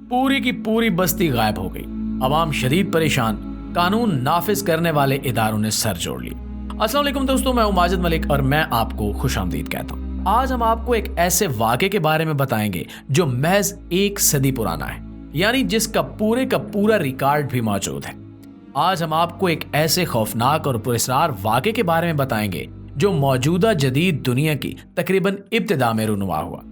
पूरी की पूरी बस्ती गायब हो गई। अवाम शदीद परेशान, कानून नाफिज करने वाले इदारों ने सर जोड़ लिए। अस्सलाम वालेकुम दोस्तों, मैं हूं माजिद मलिक और मैं आपको खुशामदीद कहता हूं। आज हम आपको एक ऐसे वाक़े के बारे में बताएंगे जो महज 1 सदी पुराना है, यानी जिसका पूरे का पूरा रिकॉर्ड भी मौजूद है। आज हम आपको एक ऐसे खौफनाक और पुरअसरार वाक़े के बारे में बताएंगे जो मौजूदा जदीद दुनिया की तकरीबन इब्तिदा में रुनुमा हुआ।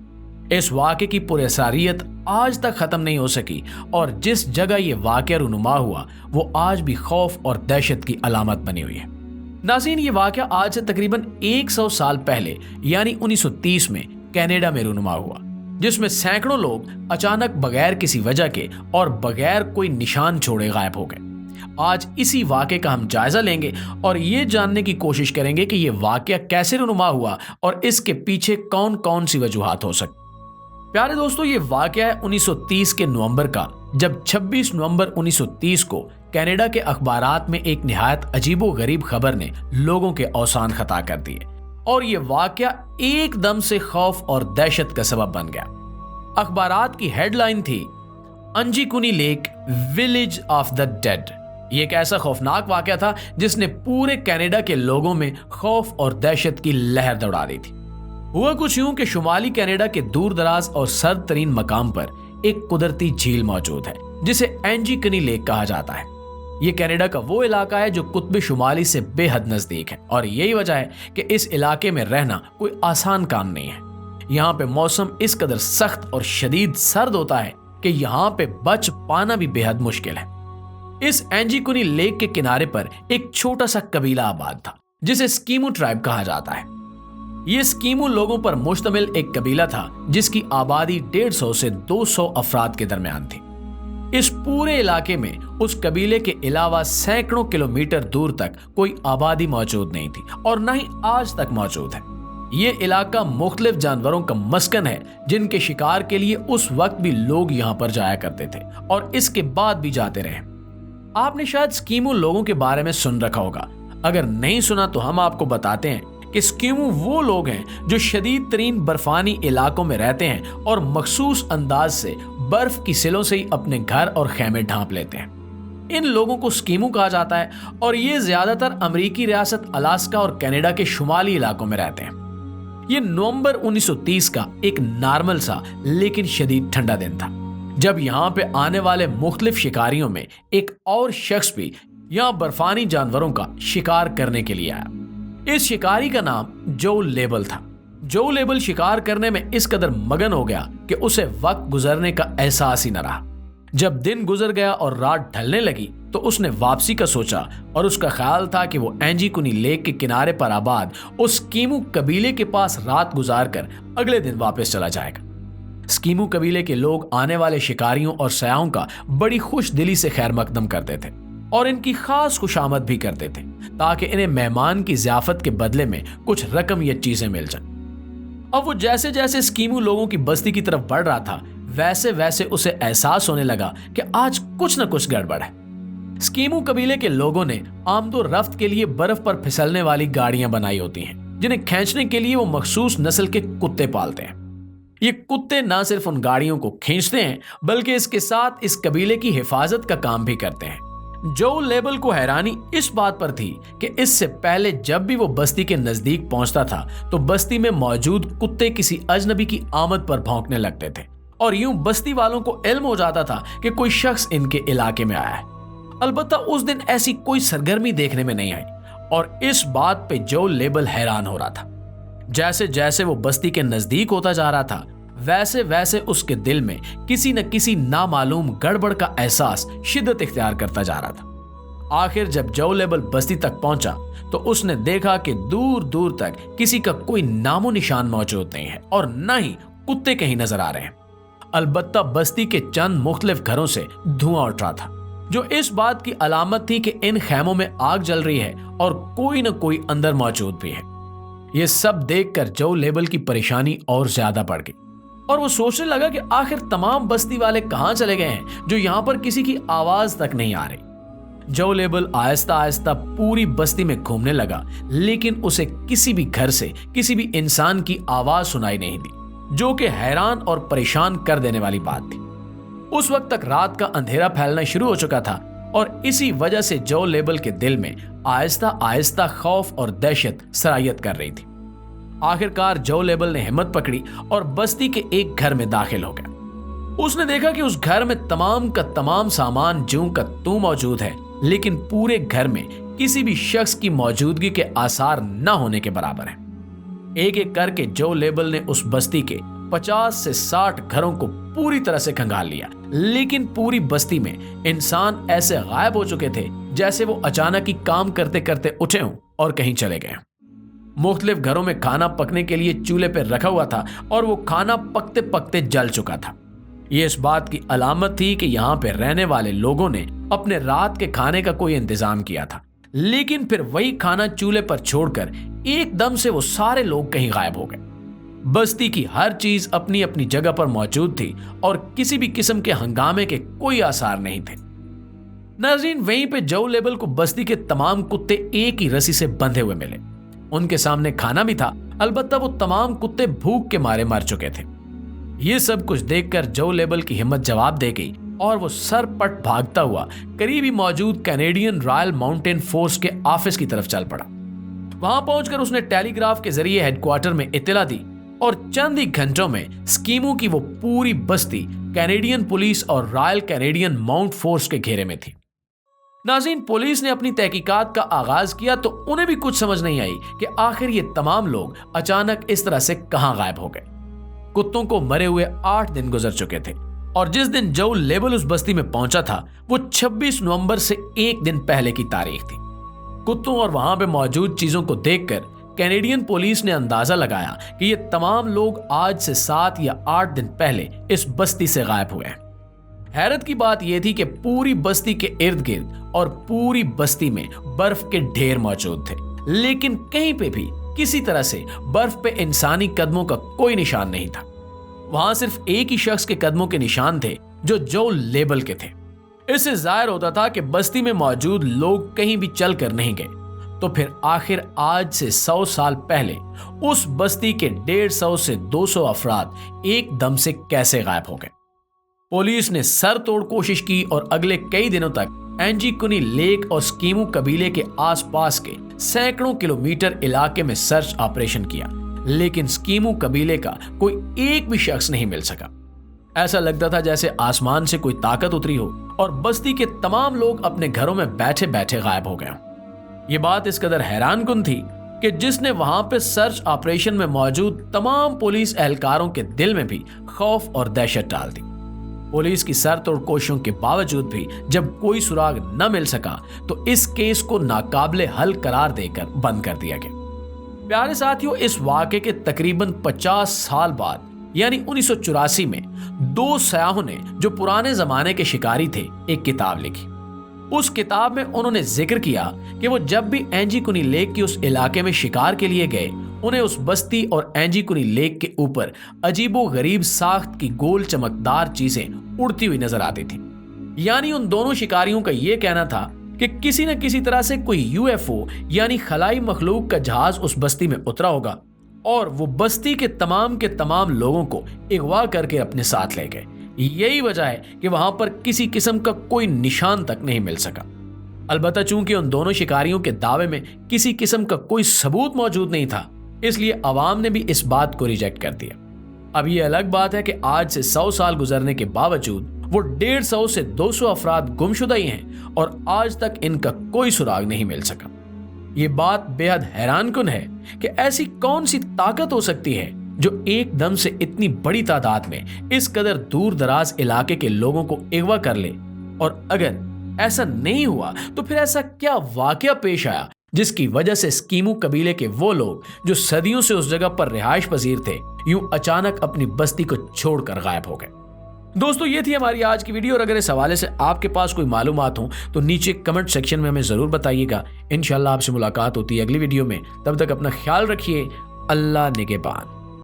इस वाक़े की पुरअसरारियत आज तक ख़त्म नहीं हो सकी और जिस जगह ये वाक़या रुनुमा हुआ वो आज भी खौफ और दहशत की अलामत बनी हुई है। नाज़रीन, ये वाक़या आज से तकरीबन 100 साल पहले यानी 1930 में कनाडा में रुनुमा हुआ, जिसमें सैकड़ों लोग अचानक बगैर किसी वजह के और बगैर कोई निशान छोड़े गायब हो गए। आज इसी वाक़े का हम जायजा लेंगे और ये जानने की कोशिश करेंगे कि ये वाक़या कैसे रुनुमा हुआ और इसके पीछे कौन कौन सी वजूहात हो सकती। प्यारे दोस्तों, ये वाक़या है 1930 के नवंबर का, जब 26 नवंबर 1930 को कनाडा के अखबारात में एक निहायत अजीबो गरीब खबर ने लोगों के औसान खता कर दिए और ये वाक़या एकदम से खौफ और दहशत का सबब बन गया। अखबारात की हेडलाइन थी Anjikuni lake village of the dead. ये एक ऐसा खौफनाक वाक़या था जिसने पूरे कनाडा के लोगों में खौफ और दहशत की लहर दौड़ा दी थी। हुआ कुछ यूं कि शुमाली कनाडा के दूर दराज और सर्द तरीन मकाम पर एक कुदरती झील मौजूद है जिसे एंजीकनी लेक कहा जाता है। ये कनाडा का वो इलाका है जो कुतुब शुमाली से बेहद नजदीक है और यही वजह है कि इस इलाके में रहना कोई आसान काम नहीं है। यहाँ पे मौसम इस कदर सख्त और शदीद सर्द होता है कि यहाँ पे बच पाना भी बेहद मुश्किल है। इस एंजीकुनी लेक के किनारे पर एक छोटा सा कबीला आबाद था जिसे स्कीमू ट्राइब कहा जाता है। ये स्कीमू लोगों पर मुश्तमिल एक कबीला था जिसकी आबादी 150 से 200 अफराद के दरमियान थी। इस पूरे इलाके में उस कबीले के अलावा सैकड़ों किलोमीटर दूर तक कोई आबादी मौजूद नहीं थी और न ही आज तक मौजूद है। ये इलाका मुख्तलिफ जानवरों का मस्कन है जिनके शिकार के लिए उस वक्त भी लोग यहाँ पर जाया करते थे और इसके बाद भी जाते रहे। आपने शायद स्कीमू लोगों के बारे में सुन रखा होगा। अगर नहीं सुना तो हम आपको बताते हैं कि स्कीमू वो लोग हैं जो शदीद तरीन बर्फानी इलाकों में रहते हैं और मखसूस अंदाज से बर्फ की सिलों से ही अपने घर और खेमे ढांप लेते हैं। इन लोगों को स्कीमू कहा जाता है और ये ज्यादातर अमेरिकी रियासत अलास्का और कनाडा के शुमाली इलाकों में रहते हैं। ये नवंबर 1930 का एक नॉर्मल सा लेकिन शदीद ठंडा दिन था जब यहाँ पे आने वाले मुख्तलिफ शिकारियों में एक और शख्स भी यहाँ बर्फानी जानवरों का शिकार करने के लिए आया। इस शिकारी का नाम जो लेबल था। जो लेबल शिकार करने में इस कदर मगन हो गया कि उसे वक्त गुजरने का एहसास ही न रहा। जब दिन गुजर गया और रात ढलने लगी तो उसने वापसी का सोचा और उसका ख्याल था कि वो एंजीकुनी लेक के किनारे पर आबाद उस स्कीमू कबीले के पास रात गुजार कर अगले दिन वापस चला जाएगा। स्कीमू कबीले के लोग आने वाले शिकारियों और सयाहों का बड़ी खुश दिली से खैर मकदम करते थे और इनकी खास खुशामद भी करते थे ताकि इन्हें मेहमान की ज़ियाफत के बदले में कुछ रकम या चीजें मिल जाएं। अब वो जैसे जैसे स्कीमू लोगों की बस्ती की तरफ बढ़ रहा था वैसे वैसे उसे एहसास होने लगा कि आज कुछ न कुछ गड़बड़ है। स्कीमू कबीले के लोगों ने आमदो रफ्त के लिए बर्फ पर फिसलने वाली गाड़ियां बनाई होती हैं जिन्हें खींचने के लिए वो मखसूस नस्ल के कुत्ते पालते हैं। ये कुत्ते न सिर्फ उन गाड़ियों को खींचते हैं बल्कि इसके साथ इस कबीले की हिफाजत का काम भी करते हैं। जो लेबल को हैरानी इस बात पर थी कि इससे पहले जब भी वो बस्ती के नजदीक पहुंचता था तो बस्ती में मौजूद कुत्ते किसी अजनबी की आमद पर भौंकने लगते थे और यूं बस्ती वालों को इल्म हो जाता था कि कोई शख्स इनके इलाके में आया है। अलबत्ता उस दिन ऐसी कोई सरगर्मी देखने में नहीं आई और इस बात पे जो लेबल हैरान हो रहा था। जैसे जैसे वो बस्ती के नजदीक होता जा रहा था वैसे वैसे उसके दिल में किसी न किसी नामालूम गड़बड़ का एहसास शिद्दत इख्तियार करता जा रहा था। आखिर जब जो लेबल बस्ती तक पहुंचा तो उसने देखा कि दूर दूर तक किसी का कोई नामो निशान मौजूद नहीं है और न ही कुत्ते कहीं नजर आ रहे हैं। अलबत्ता बस्ती के चंद मुख्तलिफ घरों से धुआं उठ रहा था जो इस बात की अलामत थी कि इन खैमों में आग जल रही है और कोई न कोई अंदर मौजूद भी है। ये सब देखकर जो लेबल की परेशानी और ज्यादा बढ़ गई और वो सोचने लगा कि आखिर तमाम बस्ती वाले कहां चले गए हैं जो यहां पर किसी की आवाज तक नहीं आ रही। जो लेबल आहिस्ता आहिस्ता पूरी बस्ती में घूमने लगा लेकिन उसे किसी भी घर से किसी भी इंसान की आवाज सुनाई नहीं दी, जो कि हैरान और परेशान कर देने वाली बात थी। उस वक्त तक रात का अंधेरा फैलना शुरू हो चुका था और इसी वजह से जो लेबल के दिल में आहिस्ता आहिस्ता खौफ और दहशत सरायत कर रही थी। आखिरकार जो लेबल ने हिम्मत पकड़ी और बस्ती के एक घर में दाखिल हो गया। उसने देखा कि उस घर में तमाम का तमाम सामान ज्यों का त्यों मौजूद है, लेकिन पूरे घर में किसी भी शख्स की मौजूदगी के आसार न होने के बराबर है। एक एक करके जो लेबल ने उस बस्ती के 50 से 60 घरों को पूरी तरह से खंगाल लिया, लेकिन पूरी बस्ती में इंसान ऐसे गायब हो चुके थे जैसे वो अचानक ही काम करते करते उठे हों और कहीं चले गए। मुख्तलिफ घरों में खाना पकने के लिए चूल्हे पर रखा हुआ था और वो खाना पकते पकते जल चुका था। ये इस बात की अलामत थी कि यहाँ पे रहने वाले लोगों ने अपने रात के खाने का कोई इंतजाम किया था, लेकिन फिर वही खाना चूल्हे पर छोड़कर एकदम से वो सारे लोग कहीं गायब हो गए। बस्ती की हर चीज अपनी अपनी जगह पर मौजूद थी और किसी भी किस्म के हंगामे के कोई आसार नहीं थे। नाज़रीन, वहीं पे जो लेबल को बस्ती के तमाम कुत्ते एक ही रस्सी से बंधे हुए मिले। उनके सामने खाना भी था, अलबत्ता वो तमाम कुत्ते भूख के मारे मर चुके थे। ये सब कुछ देखकर जो लेबल की हिम्मत जवाब दे गई और वो सरपट भागता हुआ करीब ही मौजूद कैनेडियन रॉयल माउंटेन फोर्स के ऑफिस की तरफ चल पड़ा। वहां पहुंचकर उसने टेलीग्राफ के जरिए हेडक्वार्टर में इत्तला दी और चंद ही घंटों में स्कीमों की वो पूरी बस्ती कैनेडियन पुलिस और रॉयल कैनेडियन माउंट फोर्स के घेरे में थी। नाज़रीन, पुलिस ने अपनी तहकीकात का आगाज किया तो उन्हें भी कुछ समझ नहीं आई कि आखिर ये तमाम लोग अचानक इस तरह से कहां गायब हो गए। कुत्तों को मरे हुए 8 दिन गुजर चुके थे और जिस दिन जो लेबल उस बस्ती में पहुंचा था वो 26 नवंबर से एक दिन पहले की तारीख थी। कुत्तों और वहां पे मौजूद चीजों को देखकर कैनेडियन पुलिस ने अंदाजा लगाया कि ये तमाम लोग आज से 7 या 8 दिन पहले इस बस्ती से गायब हुए हैं। हैरत की बात यह थी कि पूरी बस्ती के इर्द गिर्द और पूरी बस्ती में बर्फ के ढेर मौजूद थे, लेकिन कहीं पे भी किसी तरह से बर्फ पे इंसानी कदमों का कोई निशान नहीं था। वहां सिर्फ एक ही शख्स के कदमों के निशान थे जो लेबल के थे। इससे जाहिर होता था कि बस्ती में मौजूद लोग कहीं भी चल कर नहीं गए। तो फिर आखिर आज से 100 साल पहले उस बस्ती के 150 से 200 अफराद एकदम से कैसे गायब हो गए? पुलिस ने सर तोड़ कोशिश की और अगले कई दिनों तक एंजीकुनी लेक और स्कीमू कबीले के आसपास के सैकड़ों किलोमीटर इलाके में सर्च ऑपरेशन किया, लेकिन स्कीमू कबीले का कोई एक भी शख्स नहीं मिल सका। ऐसा लगता था जैसे आसमान से कोई ताकत उतरी हो और बस्ती के तमाम लोग अपने घरों में बैठे बैठे गायब हो गए। ये बात इस कदर हैरानकुन थी कि जिसने वहां पे सर्च ऑपरेशन में मौजूद तमाम पुलिस एहलकारों के दिल में भी खौफ और दहशत डाल दी। पुलिस की सरतोड़ कोशिशों के बावजूद भी जब कोई सुराग न मिल सका तो इस केस को नाकाबिले हल करार देकर बंद कर दिया गया। प्यारे साथियों, इस वाक़े के तकरीबन 50 साल बाद यानी 1984 में 2 सयाहों ने जो पुराने जमाने के शिकारी थे एक किताब लिखी। उस किताब में उन्होंने जिक्र किया कि वो जब भी एंजीकुनी लेक की उस इलाके में शिकार के लिए गए, उन्हें उस बस्ती और एंजीकुनी लेक के ऊपर अजीबो गरीब साख्त की गोल चमकदार चीजें उड़ती हुई नजर आती थी। यानी उन दोनों शिकारियों का यह कहना था कि किसी न किसी तरह से कोई यूएफओ यानी खलाई मखलूक का जहाज उस बस्ती में उतरा होगा और वो बस्ती के तमाम लोगों को अगवा करके अपने साथ ले गए। यही वजह है कि वहां पर किसी किस्म का कोई निशान तक नहीं मिल सका। अलबत्ता चूंकि उन दोनों शिकारियों के दावे में किसी किस्म का कोई सबूत मौजूद नहीं था, इसलिए अवाम ने भी इस बात को रिजेक्ट कर दिया। अब ये अलग बात है कि आज से 100 साल गुजरने के बावजूद वो 150 से 200 अफराद गुमशुदा ही हैं और आज तक इनका कोई सुराग नहीं मिल सका। ये बात बेहद हैरानकुन है कि ऐसी कौन सी ताकत हो सकती है जो एकदम से इतनी बड़ी तादाद में इस कदर दूर दराज इलाके के लोगों को अगवा कर ले, और अगर ऐसा नहीं हुआ तो फिर ऐसा क्या वाकया पेश आया जिसकी वजह से स्कीमू कबीले के वो लोग जो सदियों से उस जगह पर रिहाइश पजीर थे यूं अचानक अपनी बस्ती को छोड़कर गायब हो गए। दोस्तों, ये थी हमारी आज की वीडियो और अगर इस हवाले से आपके पास कोई मालूमात हो तो नीचे कमेंट सेक्शन में हमें जरूर बताइएगा। इंशाल्लाह आपसे मुलाकात होती है अगली वीडियो में। तब तक अपना ख्याल रखिए। अल्लाह निगहबान।